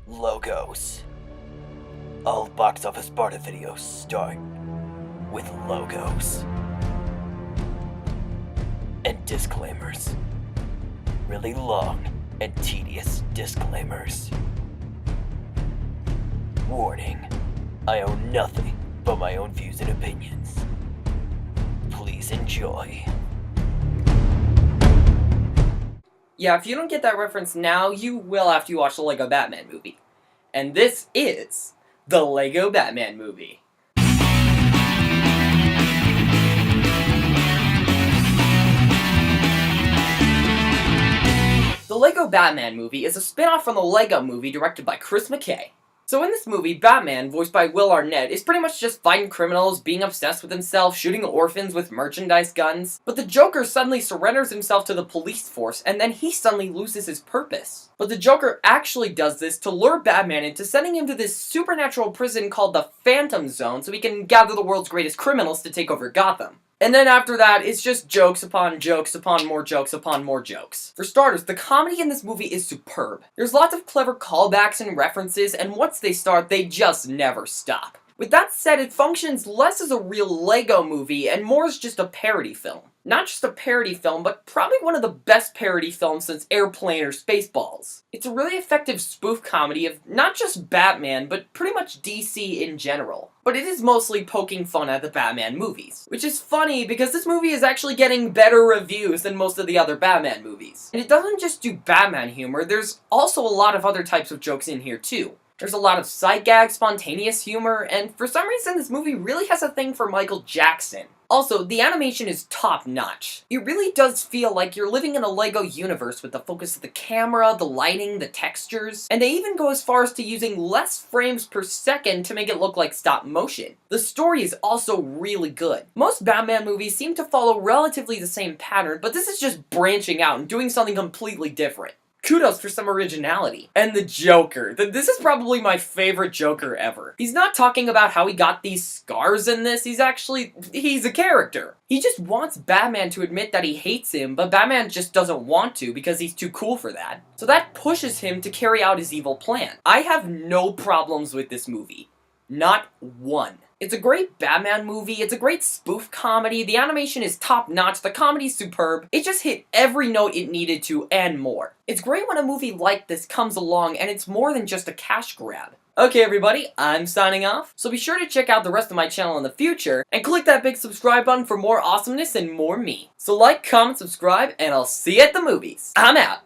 Logos. All box office Barta videos start with logos. And disclaimers. Really long and tedious disclaimers. Warning, I own nothing but my own views and opinions. Please enjoy. Yeah, if you don't get that reference now, you will after you watch the Lego Batman movie. And this is the Lego Batman movie. The Lego Batman movie is a spin-off from the Lego movie directed by Chris McKay. So in this movie, Batman, voiced by Will Arnett, is pretty much just fighting criminals, being obsessed with himself, shooting orphans with merchandise guns. But the Joker suddenly surrenders himself to the police force, and then he suddenly loses his purpose. But the Joker actually does this to lure Batman into sending him to this supernatural prison called the Phantom Zone so he can gather the world's greatest criminals to take over Gotham. And then after that, it's just jokes upon jokes upon more jokes upon more jokes. For starters, the comedy in this movie is superb. There's lots of clever callbacks and references, and once they start, they just never stop. With that said, it functions less as a real Lego movie and more as just a parody film. Not just a parody film, but probably one of the best parody films since Airplane or Spaceballs. It's a really effective spoof comedy of not just Batman, but pretty much DC in general. But it is mostly poking fun at the Batman movies. Which is funny because this movie is actually getting better reviews than most of the other Batman movies. And it doesn't just do Batman humor, there's also a lot of other types of jokes in here too. There's a lot of sight gag, spontaneous humor, and for some reason this movie really has a thing for Michael Jackson. Also, the animation is top-notch. It really does feel like you're living in a Lego universe with the focus of the camera, the lighting, the textures, and they even go as far as to using less frames per second to make it look like stop motion. The story is also really good. Most Batman movies seem to follow relatively the same pattern, but this is just branching out and doing something completely different. Kudos for some originality. And the Joker. This is probably my favorite Joker ever. He's not talking about how he got these scars in this, he's a character. He just wants Batman to admit that he hates him, but Batman just doesn't want to because he's too cool for that. So that pushes him to carry out his evil plan. I have no problems with this movie. Not one. It's a great Batman movie, it's a great spoof comedy, the animation is top-notch, the comedy's superb, it just hit every note it needed to, and more. It's great when a movie like this comes along and it's more than just a cash grab. Okay everybody, I'm signing off, so be sure to check out the rest of my channel in the future, and click that big subscribe button for more awesomeness and more me. So like, comment, subscribe, and I'll see you at the movies. I'm out!